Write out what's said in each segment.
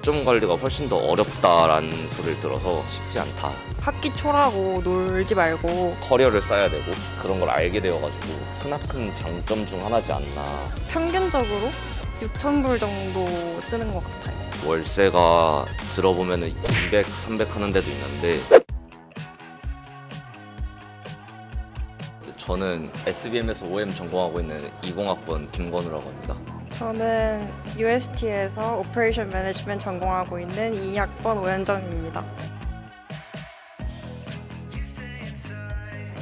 학점 관리가 훨씬 더 어렵다라는 소리를 들어서 쉽지 않다. 학기 초라고 놀지 말고 커리어를 쌓아야 되고 그런 걸 알게 되어가지고 크나큰 장점 중 하나지 않나. 평균적으로 6,000불 정도 쓰는 것 같아요. 월세가 들어보면 200, 300 하는 데도 있는데 저는 SBM에서 OM 전공하고 있는 20학번 김건우라고 합니다. 저는 UST에서 오퍼레이션 매니지먼트 전공하고 있는 2학번 오현정입니다.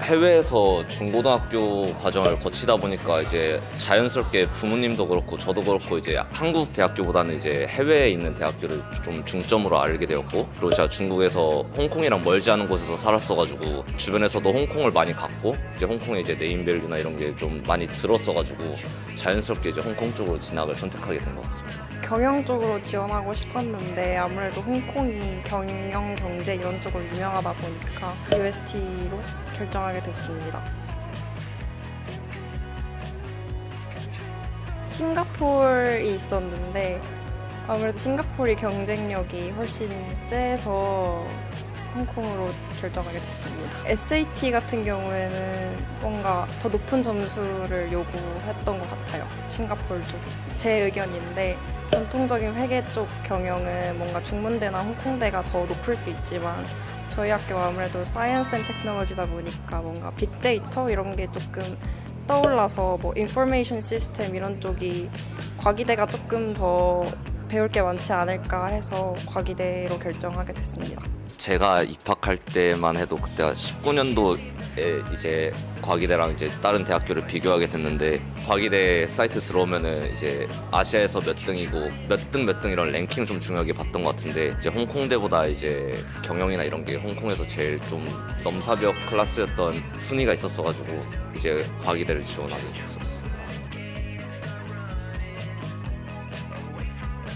해외에서 중고등학교 과정을 거치다 보니까 이제 자연스럽게 부모님도 그렇고 저도 그렇고 이제 한국 대학교보다는 이제 해외에 있는 대학교를 좀 중점으로 알게 되었고, 그리고 제가 중국에서 홍콩이랑 멀지 않은 곳에서 살았어가지고 주변에서도 홍콩을 많이 갔고 이제 홍콩에 이제 네임밸류나 이런 게 좀 많이 들었어가지고 자연스럽게 이제 홍콩 쪽으로 진학을 선택하게 된 것 같습니다. 경영 쪽으로 지원하고 싶었는데 아무래도 홍콩이 경영, 경제 이런 쪽으로 유명하다 보니까 UST로 결정하게 됐습니다. 싱가포르에 있었는데 아무래도 싱가포르의 경쟁력이 훨씬 세서 홍콩으로 결정하게 됐습니다. SAT 같은 경우에는 뭔가 더 높은 점수를 요구했던 것 같아요. 싱가포르 쪽이. 제 의견인데 전통적인 회계 쪽 경영은 뭔가 중문대나 홍콩대가 더 높을 수 있지만 저희 학교가 아무래도 사이언스 앤 테크놀로지다 보니까 뭔가 빅데이터 이런 게 조금 떠올라서 뭐 인포메이션 시스템 이런 쪽이 과기대가 조금 더 배울 게 많지 않을까 해서 과기대로 결정하게 됐습니다. 제가 입학할 때만 해도 그때가 19년도에 이제 과기대랑 이제 다른 대학교를 비교하게 됐는데, 과기대 사이트 들어오면은 이제 아시아에서 몇 등이고 몇 등 이런 랭킹을 좀 중요하게 봤던 것 같은데, 이제 홍콩대보다 이제 경영이나 이런 게 홍콩에서 제일 좀 넘사벽 클래스였던 순위가 있었어가지고 이제 과기대를 지원하게 됐었어요.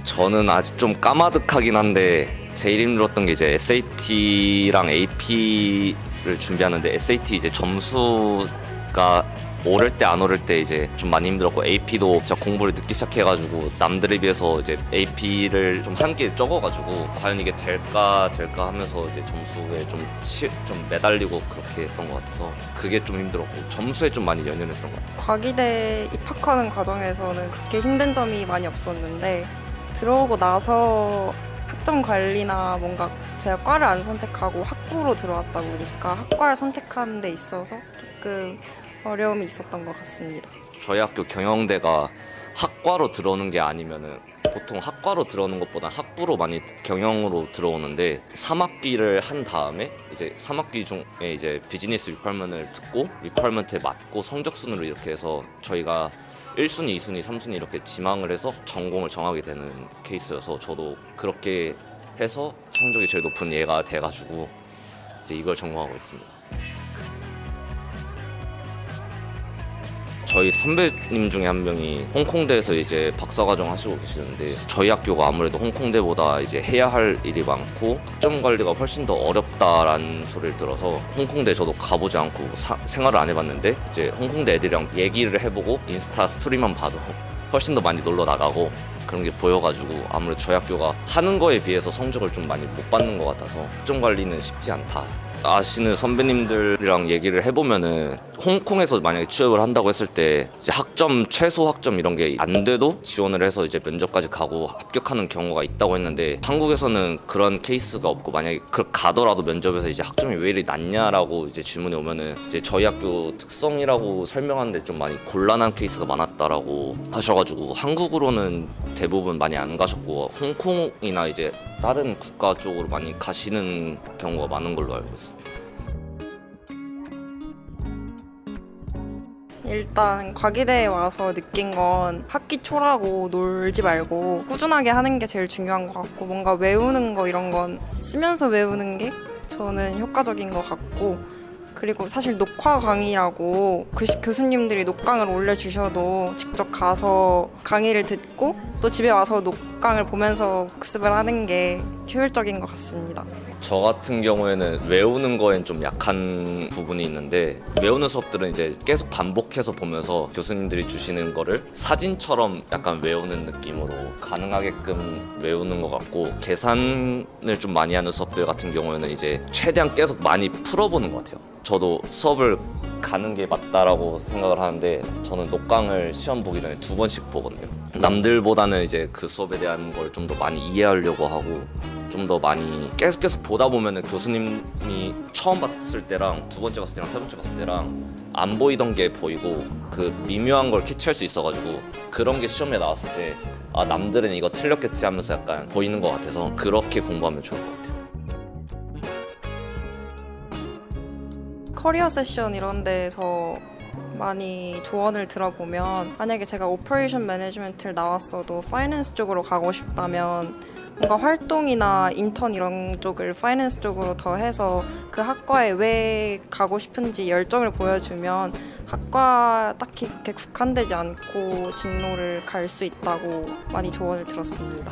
저는 아직 좀 까마득하긴 한데 제일 힘들었던 게 이제 SAT랑 AP를 준비하는데, SAT 이제 점수가 오를 때 안 오를 때 이제 좀 많이 힘들었고, AP도 제가 공부를 늦게 시작해가지고 남들에 비해서 이제 AP를 좀 한 개 적어가지고 과연 이게 될까 하면서 이제 점수에 좀 매달리고 그렇게 했던 것 같아서 그게 좀 힘들었고, 점수에 좀 많이 연연했던 것 같아요. 과기대 입학하는 과정에서는 그렇게 힘든 점이 많이 없었는데 들어오고 나서 학점 관리나 뭔가 제가 과를 안 선택하고 학부로 들어왔다 보니까 학과를 선택하는 데 있어서 조금 어려움이 있었던 것 같습니다. 저희 학교 경영대가 학과로 들어오는 게 아니면은 보통 학과로 들어오는 것보다 학부로 많이 경영으로 들어오는데, 3학기를 한 다음에 이제 3학기 중에 이제 비즈니스 리퀘어먼트를 듣고 리퀘어먼트에 맞고 성적 순으로 이렇게 해서 저희가 1순위, 2순위, 3순위 이렇게 지망을 해서 전공을 정하게 되는 케이스여서 저도 그렇게 해서 성적이 제일 높은 얘가 돼가지고 이제 이걸 전공하고 있습니다. 저희 선배님 중에 한 명이 홍콩대에서 이제 박사과정 하시고 계시는데, 저희 학교가 아무래도 홍콩대보다 이제 해야 할 일이 많고 학점 관리가 훨씬 더 어렵다라는 소리를 들어서 홍콩대 저도 가보지 않고 생활을 안 해봤는데, 이제 홍콩대 애들이랑 얘기를 해보고 인스타 스토리만 봐도 훨씬 더 많이 놀러 나가고 그런 게 보여가지고 아무래도 저희 학교가 하는 거에 비해서 성적을 좀 많이 못 받는 것 같아서 학점 관리는 쉽지 않다. 아시는 선배님들이랑 얘기를 해보면은 홍콩에서 만약에 취업을 한다고 했을 때 이제 학점, 최소 학점 이런 게 안 돼도 지원을 해서 이제 면접까지 가고 합격하는 경우가 있다고 했는데, 한국에서는 그런 케이스가 없고 만약에 가더라도 면접에서 이제 학점이 왜 이리 낮냐라고 이제 질문이 오면은 이제 저희 학교 특성이라고 설명하는데 좀 많이 곤란한 케이스가 많았다라고 하셔가지고 한국으로는 대부분 많이 안 가셨고 홍콩이나 이제 다른 국가 쪽으로 많이 가시는 경우가 많은 걸로 알고 있어요. 일단 과기대에 와서 느낀 건 학기 초라고 놀지 말고 꾸준하게 하는 게 제일 중요한 것 같고, 뭔가 외우는 거 이런 건 쓰면서 외우는 게 저는 효과적인 것 같고, 그리고 사실 녹화 강의라고 교수님들이 녹강을 올려주셔도 직접 가서 강의를 듣고 또 집에 와서 녹강을 보면서 복습을 하는 게 효율적인 것 같습니다. 저 같은 경우에는 외우는 거엔 좀 약한 부분이 있는데, 외우는 수업들은 이제 계속 반복해서 보면서 교수님들이 주시는 거를 사진처럼 약간 외우는 느낌으로 가능하게끔 외우는 것 같고, 계산을 좀 많이 하는 수업들 같은 경우에는 이제 최대한 계속 많이 풀어보는 것 같아요. 저도 수업을 가는 게 맞다라고 생각을 하는데, 저는 녹강을 시험 보기 전에 2번씩 보거든요. 남들보다는 이제 그 수업에 대한 걸 좀 더 많이 이해하려고 하고, 좀 더 많이 계속 보다 보면은 교수님이 처음 봤을 때랑 두 번째 봤을 때랑 세 번째 봤을 때랑 안 보이던 게 보이고, 그 미묘한 걸 캐치할 수 있어가지고 그런 게 시험에 나왔을 때 아, 남들은 이거 틀렸겠지 하면서 약간 보이는 것 같아서 그렇게 공부하면 좋을 것 같아요. 커리어 세션 이런 데에서 많이 조언을 들어보면, 만약에 제가 오퍼레이션 매니지먼트를 나왔어도 파이낸스 쪽으로 가고 싶다면 뭔가 활동이나 인턴 이런 쪽을 파이낸스 쪽으로 더 해서 그 학과에 왜 가고 싶은지 열정을 보여주면 학과 딱히 그렇게 국한되지 않고 진로를 갈 수 있다고 많이 조언을 들었습니다.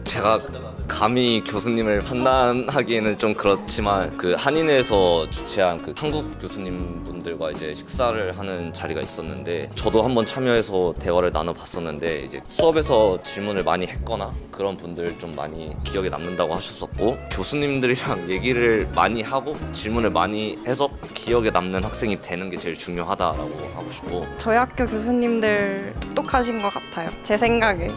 제가 감히 교수님을 판단하기에는 좀 그렇지만, 그 한인회에서 주최한 그 한국 교수님 분들과 이제 식사를 하는 자리가 있었는데, 저도 한번 참여해서 대화를 나눠봤었는데, 이제 수업에서 질문을 많이 했거나 그런 분들 좀 많이 기억에 남는다고 하셨었고, 교수님들이랑 얘기를 많이 하고 질문을 많이 해서 기억에 남는 학생이 되는 게 제일 중요하다라고 하고 싶고. 저희 학교 교수님들 똑똑하신 것 같아요, 제 생각에.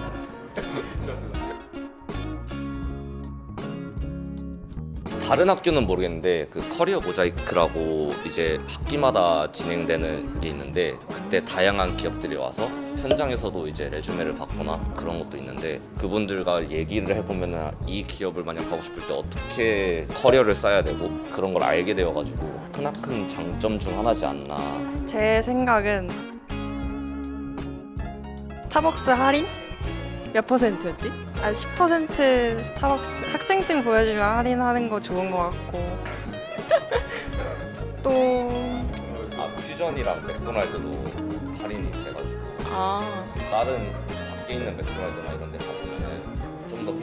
다른 학교는 모르겠는데, 그 커리어 모자이크라고 이제 학기마다 진행되는 게 있는데, 그때 다양한 기업들이 와서 현장에서도 이제 레주메를 받거나 그런 것도 있는데, 그분들과 얘기를 해보면 이 기업을 만약 가고 싶을 때 어떻게 커리어를 쌓아야 되고 그런 걸 알게 되어가지고 크나큰 장점 중 하나지 않나. 제 생각은 스타벅스 할인? 몇 %였지? 10% 스타벅스 학생증 보여주면 할인하는 거 좋은 것 같고 또 퓨전이랑 맥도날드도 할인이 돼가지고 다른 밖에 있는 맥도날드나 이런 데 가보면은 좀 더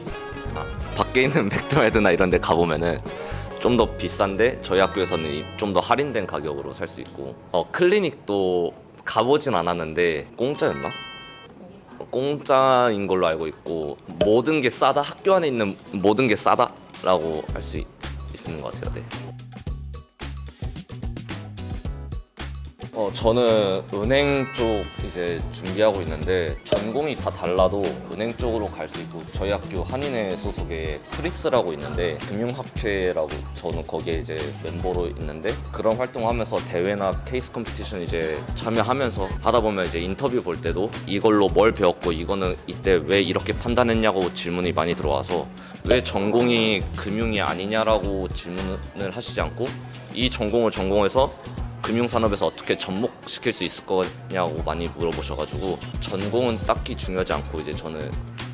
밖에 있는 맥도날드나 이런 데 가보면은 좀 더 비싼데 저희 학교에서는 좀 더 할인된 가격으로 살 수 있고, 클리닉도 가보진 않았는데 공짜였나? 공짜인 걸로 알고 있고, 모든 게 싸다, 학교 안에 있는 모든 게 싸다라고 할 수 있는 것 같아요. 네. 저는 은행 쪽 이제 준비하고 있는데, 전공이 다 달라도 은행 쪽으로 갈 수 있고, 저희 학교 한인회 소속의 크리스라고 있는데, 금융학회라고, 저는 거기에 이제 멤버로 있는데, 그런 활동하면서 대회나 케이스 컴피티션 이제 참여하면서 하다 보면 이제 인터뷰 볼 때도 이걸로 뭘 배웠고 이거는 이때 왜 이렇게 판단했냐고 질문이 많이 들어와서, 왜 전공이 금융이 아니냐라고 질문을 하시지 않고 이 전공을 전공해서 금융산업에서 어떻게 접목시킬 수 있을 거냐고 많이 물어보셔가지고, 전공은 딱히 중요하지 않고 이제 저는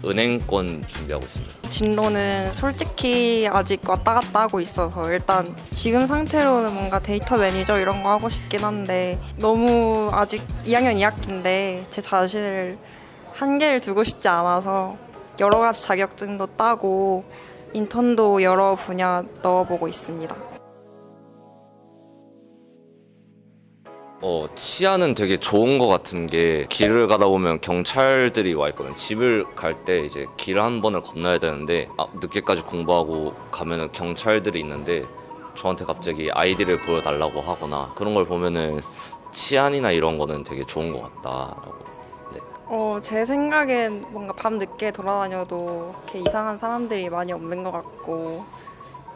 은행권 준비하고 있습니다. 진로는 솔직히 아직 왔다 갔다 하고 있어서, 일단 지금 상태로는 뭔가 데이터 매니저 이런 거 하고 싶긴 한데, 너무 아직 2학년 2학기인데 제 자신을 한계를 두고 싶지 않아서 여러 가지 자격증도 따고 인턴도 여러 분야 넣어보고 있습니다. 치안은 되게 좋은 것 같은 게, 길을 가다 보면 경찰들이 와 있거든요. 집을 갈 때 이제 길 한 번을 건너야 되는데, 늦게까지 공부하고 가면은 경찰들이 있는데 저한테 갑자기 아이디를 보여달라고 하거나, 그런 걸 보면은 치안이나 이런 거는 되게 좋은 것 같다라고. 네. 제 생각엔 뭔가 밤 늦게 돌아다녀도 이렇게 이상한 사람들이 많이 없는 것 같고,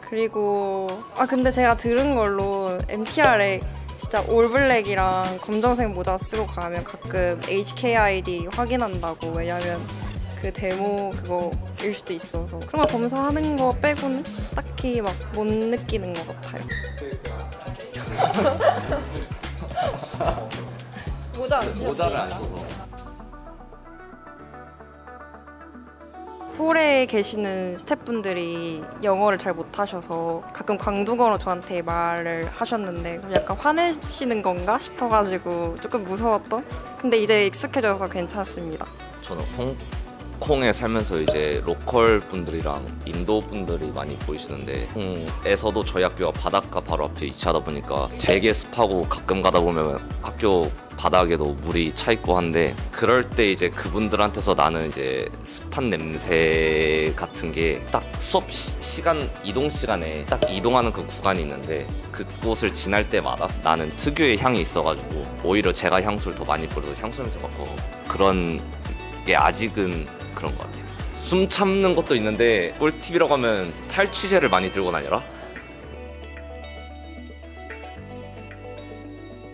그리고 근데 제가 들은 걸로 MTR에 진짜 올블랙이랑 검정색 모자 쓰고 가면 가끔 HKID 확인한다고. 왜냐면 그 데모 그거일 수도 있어서. 그런 거 검사하는 거 빼고는 딱히 막 못 느끼는 것 같아요. 모자 안 쓰셨으니까. 모자를 안 써서. 홀에 계시는 스태프분들이 영어를 잘 못하셔서 가끔 광둥어로 저한테 말을 하셨는데 약간 화내시는 건가 싶어가지고 조금 무서웠던? 근데 이제 익숙해져서 괜찮습니다. 저는 홍콩에 살면서 이제 로컬 분들이랑 인도 분들이 많이 보이시는데, 홍콩에서도 저희 학교가 바닷가 바로 앞에 위치하다 보니까 되게 습하고 가끔 가다 보면 학교 바닥에도 물이 차 있고 한데, 그럴 때 이제 그분들한테서 나는 이제 습한 냄새 같은 게 딱 수업 시간 이동 시간에 딱 이동하는 그 구간이 있는데, 그곳을 지날 때마다 나는 특유의 향이 있어가지고 오히려 제가 향수를 더 많이 뿌려서 향수 냄새가 나고, 그런 게 아직은 그런 것 같아요. 숨 참는 것도 있는데 꿀팁이라고 하면 탈취제를 많이 들고 다녀라.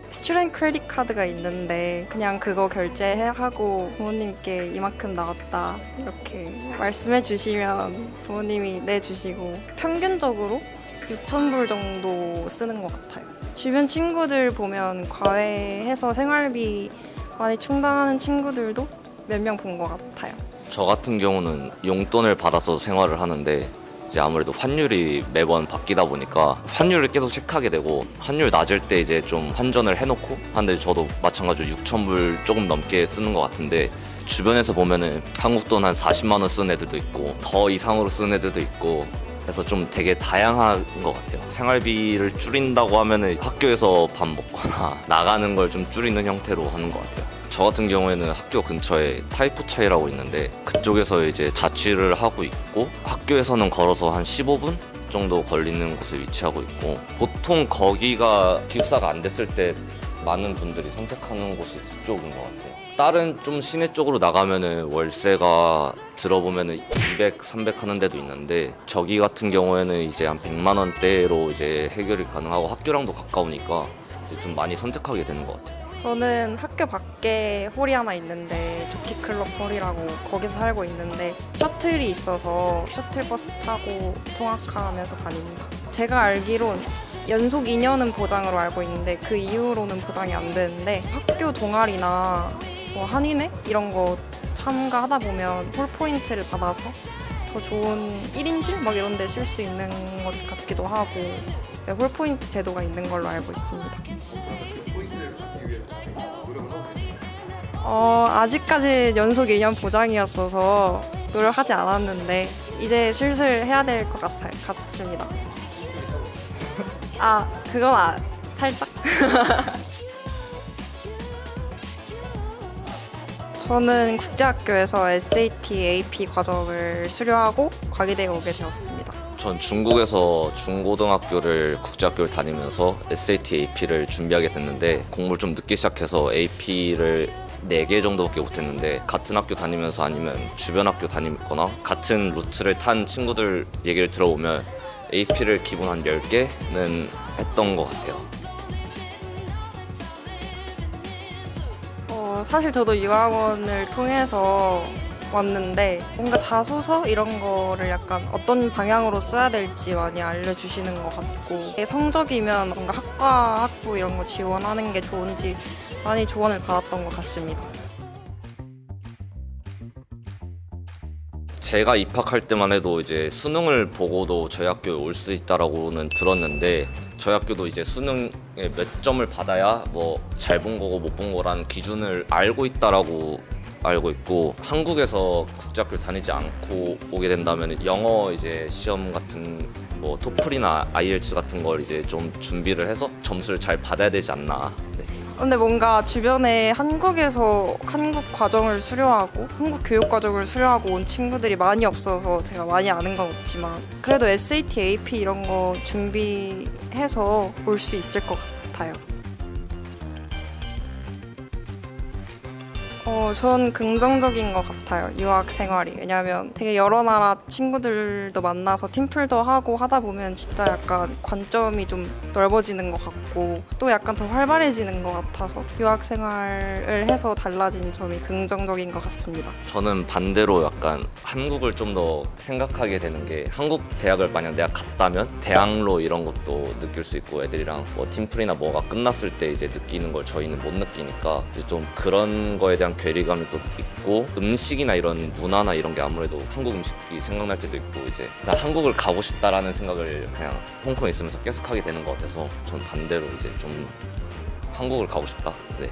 스튜던트 크레딧 카드가 있는데 그냥 그거 결제하고 부모님께 이만큼 나왔다 이렇게 말씀해 주시면 부모님이 내주시고 평균적으로 6,000불 정도 쓰는 것 같아요. 주변 친구들 보면 과외해서 생활비 많이 충당하는 친구들도 몇 명 본 것 같아요. 저 같은 경우는 용돈을 받아서 생활을 하는데, 이제 아무래도 환율이 매번 바뀌다 보니까 환율을 계속 체크하게 되고, 환율 낮을 때 이제 좀 환전을 해놓고 하는데, 저도 마찬가지로 6,000불 조금 넘게 쓰는 것 같은데, 주변에서 보면은 한국 돈 한 40만 원 쓰는 애들도 있고 더 이상으로 쓰는 애들도 있고, 그래서 좀 되게 다양한 것 같아요. 생활비를 줄인다고 하면은 학교에서 밥 먹거나 나가는 걸 좀 줄이는 형태로 하는 것 같아요. 저 같은 경우에는 학교 근처에 타이포차이라고 있는데, 그쪽에서 이제 자취를 하고 있고, 학교에서는 걸어서 한 15분 정도 걸리는 곳에 위치하고 있고, 보통 거기가 기숙사가 안 됐을 때 많은 분들이 선택하는 곳이 그쪽인 것 같아요. 다른 좀 시내 쪽으로 나가면은 월세가 들어보면은 200, 300 하는 데도 있는데, 저기 같은 경우에는 이제 한 100만 원대로 이제 해결이 가능하고 학교랑도 가까우니까 이제 좀 많이 선택하게 되는 것 같아요. 저는 학교 밖에 홀이 하나 있는데 조키클럽 홀이라고, 거기서 살고 있는데 셔틀이 있어서 셔틀버스 타고 통학하면서 다닙니다. 제가 알기론 연속 2년은 보장으로 알고 있는데 그 이후로는 보장이 안 되는데, 학교 동아리나 뭐 한인회 이런 거 참가하다 보면 홀 포인트를 받아서 더 좋은 1인실 막 이런 데 쓸 수 있는 것 같기도 하고, 네, 홀 포인트 제도가 있는 걸로 알고 있습니다. 아직까지 연속 2년 보장이었어서 노력하지 않았는데 이제 슬슬 해야 될 것 같습니다. 그건 살짝. 저는 국제학교에서 SAT, AP 과정을 수료하고 과기대에 오게 되었습니다. 전 중국에서 중고등학교를 국제학교를 다니면서 SAT, AP를 준비하게 됐는데, 공부를 좀 늦게 시작해서 AP를 4개 정도밖에 못했는데, 같은 학교 다니면서 아니면 주변 학교 다니거나 같은 루트를 탄 친구들 얘기를 들어보면 AP를 기본 한 10개는 했던 것 같아요. 사실 저도 유학원을 통해서 왔는데 뭔가 자소서 이런 거를 약간 어떤 방향으로 써야 될지 많이 알려주시는 것 같고, 성적이면 뭔가 학과, 학부 이런 거 지원하는 게 좋은지 많이 조언을 받았던 것 같습니다. 제가 입학할 때만 해도 이제 수능을 보고도 저희 학교에 올 수 있다라고는 들었는데, 저희 학교도 이제 수능에 몇 점을 받아야 뭐 잘 본 거고 못 본 거라는 기준을 알고 있다라고 알고 있고, 한국에서 국제학교를 다니지 않고 오게 된다면 영어 이제 시험 같은 뭐 토플이나 IELTS 같은 걸 이제 좀 준비를 해서 점수를 잘 받아야 되지 않나. 네. 근데 뭔가 주변에 한국에서 한국 과정을 수료하고 한국 교육 과정을 수료하고 온 친구들이 많이 없어서 제가 많이 아는 건 없지만, 그래도 SAT, AP 이런 거 준비해서 올 수 있을 것 같아요. 전 긍정적인 것 같아요, 유학 생활이. 왜냐면 되게 여러 나라 친구들도 만나서 팀플도 하고 하다 보면 진짜 약간 관점이 좀 넓어지는 것 같고, 또 약간 더 활발해지는 것 같아서 유학 생활을 해서 달라진 점이 긍정적인 것 같습니다. 저는 반대로 약간 한국을 좀 더 생각하게 되는 게, 한국 대학을 만약 내가 갔다면 대학로 이런 것도 느낄 수 있고, 애들이랑 뭐 팀플이나 뭐가 끝났을 때 이제 느끼는 걸 저희는 못 느끼니까 이제 좀 그런 거에 대한 괴리감이 또 있고 음식이나 이런 문화나 이런 게 아무래도 한국 음식이 생각날 때도 있고 이제 그냥 한국을 가고 싶다라는 생각을 그냥 홍콩에 있으면서 계속 하게 되는 것 같아서 전 반대로 이제 좀 한국을 가고 싶다. 네.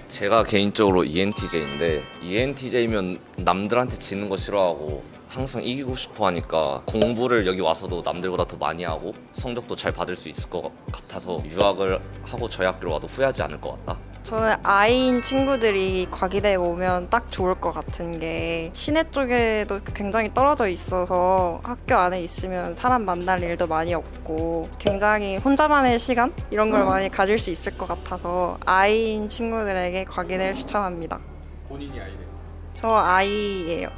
제가 개인적으로 ENTJ인데 ENTJ면 남들한테 지는 거 싫어하고 항상 이기고 싶어 하니까 공부를 여기 와서도 남들보다 더 많이 하고 성적도 잘 받을 수 있을 것 같아서 유학을 하고 저희 학교로 와도 후회하지 않을 것 같다. 저는 아이인 친구들이 과기대에 오면 딱 좋을 것 같은 게 시내 쪽에도 굉장히 떨어져 있어서 학교 안에 있으면 사람 만날 일도 많이 없고 굉장히 혼자만의 시간? 이런 걸 많이 가질 수 있을 것 같아서 아이인 친구들에게 과기대를 추천합니다. 본인이 아이래요? 저 아이예요.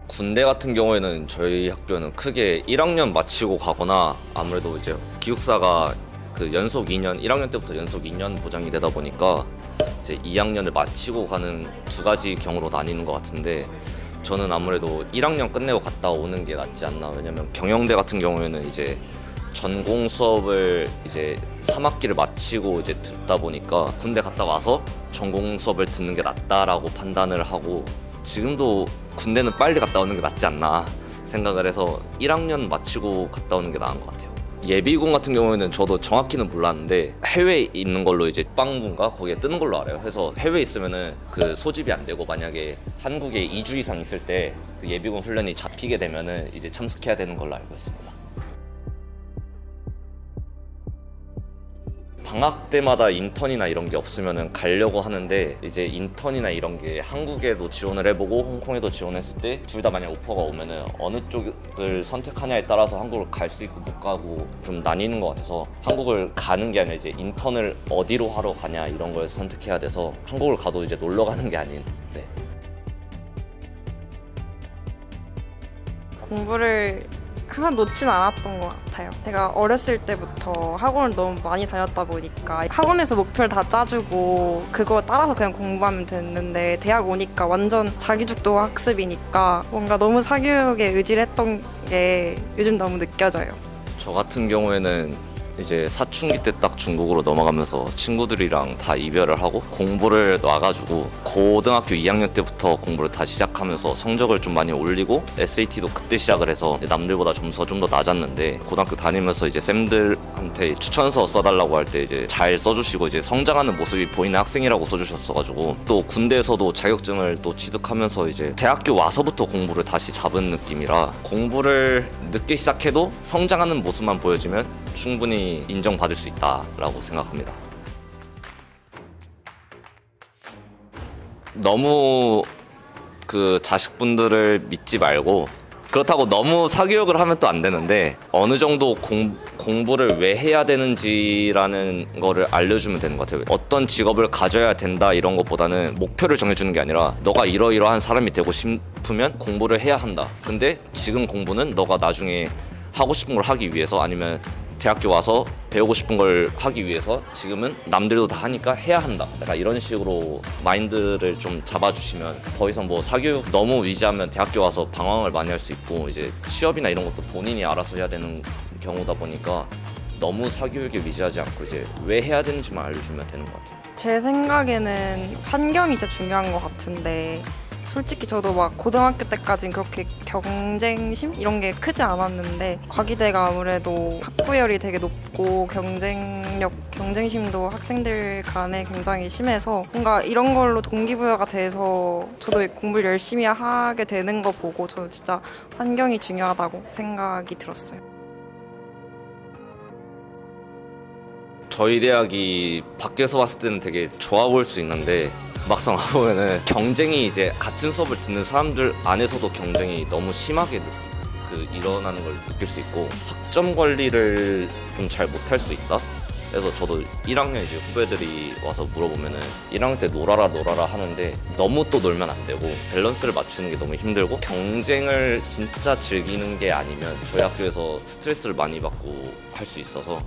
군대 같은 경우에는 저희 학교는 크게 1학년 마치고 가거나 아무래도 이제 기숙사가 그 연속 2년 1학년 때부터 연속 2년 보장이 되다 보니까 이제 2학년을 마치고 가는 두 가지 경우로 나뉘는 것 같은데 저는 아무래도 1학년 끝내고 갔다 오는 게 낫지 않나. 왜냐면 경영대 같은 경우에는 이제 전공 수업을 이제 3학기를 마치고 이제 듣다 보니까 군대 갔다 와서 전공 수업을 듣는 게 낫다라고 판단을 하고 지금도 군대는 빨리 갔다 오는 게 낫지 않나 생각을 해서 1학년 마치고 갔다 오는 게 나은 것 같아요. 예비군 같은 경우에는 저도 정확히는 몰랐는데 해외에 있는 걸로 이제 빵군가 거기에 뜨는 걸로 알아요. 그래서 해외에 있으면은 그 소집이 안 되고 만약에 한국에 2주 이상 있을 때 그 예비군 훈련이 잡히게 되면은 이제 참석해야 되는 걸로 알고 있습니다. 방학 때마다 인턴이나 이런 게 없으면 가려고 하는데 이제 인턴이나 이런 게 한국에도 지원을 해보고 홍콩에도 지원했을 때 둘 다 만약 오퍼가 오면은 어느 쪽을 선택하냐에 따라서 한국을 갈 수 있고 못 가고 좀 나뉘는 것 같아서 한국을 가는 게 아니라 이제 인턴을 어디로 하러 가냐 이런 걸 선택해야 돼서 한국을 가도 이제 놀러 가는 게 아닌. 네. 공부를 항상 놓진 않았던 것 같아요. 제가 어렸을 때부터 학원을 너무 많이 다녔다 보니까 학원에서 목표를 다 짜주고 그거 따라서 그냥 공부하면 됐는데 대학 오니까 완전 자기주도 학습이니까 뭔가 너무 사교육에 의지를 했던 게 요즘 너무 느껴져요. 저 같은 경우에는 이제 사춘기 때 딱 중국으로 넘어가면서 친구들이랑 다 이별을 하고 공부를 놔가지고 고등학교 2학년 때부터 공부를 다시 시작하면서 성적을 좀 많이 올리고 SAT도 그때 시작을 해서 남들보다 점수가 좀 더 낮았는데 고등학교 다니면서 이제 쌤들한테 추천서 써달라고 할 때 이제 잘 써주시고 이제 성장하는 모습이 보이는 학생이라고 써주셨어가지고 또 군대에서도 자격증을 또 취득하면서 이제 대학교 와서부터 공부를 다시 잡은 느낌이라 공부를 늦게 시작해도 성장하는 모습만 보여지면 충분히 인정받을 수 있다라고 생각합니다. 너무 그 자식분들을 믿지 말고 그렇다고 너무 사교육을 하면 또 안 되는데 어느 정도 공부를 왜 해야 되는지라는 거를 알려주면 되는 것 같아요. 어떤 직업을 가져야 된다 이런 것보다는 목표를 정해주는 게 아니라 너가 이러이러한 사람이 되고 싶으면 공부를 해야 한다. 근데 지금 공부는 너가 나중에 하고 싶은 걸 하기 위해서 아니면 대학교 와서 배우고 싶은 걸 하기 위해서 지금은 남들도 다 하니까 해야 한다. 약간 이런 식으로 마인드를 좀 잡아주시면 더 이상 뭐 사교육 너무 위주하면 대학교 와서 방황을 많이 할 수 있고 이제 취업이나 이런 것도 본인이 알아서 해야 되는 경우다 보니까 너무 사교육에 위주하지 않고 이제 왜 해야 되는지만 알려주면 되는 것 같아요. 제 생각에는 환경이 진짜 중요한 것 같은데 솔직히 저도 막 고등학교 때까지는 그렇게 경쟁심 이런 게 크지 않았는데 과기대가 아무래도 학부열이 되게 높고 경쟁심도 학생들 간에 굉장히 심해서 뭔가 이런 걸로 동기부여가 돼서 저도 공부를 열심히 하게 되는 거 보고 저는 진짜 환경이 중요하다고 생각이 들었어요. 저희 대학이 밖에서 봤을 때는 되게 좋아 보일 수 있는데 막상 와보면은 경쟁이 이제 같은 수업을 듣는 사람들 안에서도 경쟁이 너무 심하게 일어나는 걸 느낄 수 있고 학점 관리를 좀 잘 못할 수 있다. 그래서 저도 1학년 이제 후배들이 와서 물어보면은 1학년 때 놀아라 하는데 너무 또 놀면 안 되고 밸런스를 맞추는 게 너무 힘들고 경쟁을 진짜 즐기는 게 아니면 저희 학교에서 스트레스를 많이 받고 할 수 있어서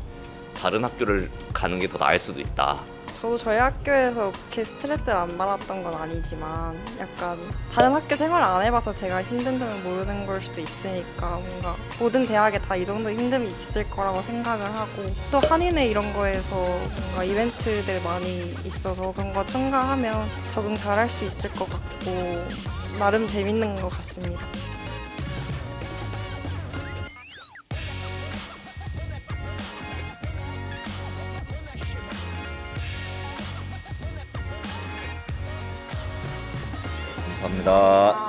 다른 학교를 가는 게 더 나을 수도 있다. 저도 저희 학교에서 그렇게 스트레스를 안 받았던 건 아니지만 약간 다른 학교 생활을 안 해봐서 제가 힘든 점을 모르는 걸 수도 있으니까 뭔가 모든 대학에 다 이 정도 힘듦이 있을 거라고 생각을 하고 또 한인회 이런 거에서 뭔가 이벤트들 많이 있어서 그런 거 참가하면 적응 잘 할 수 있을 것 같고 나름 재밌는 것 같습니다. 감사합니다.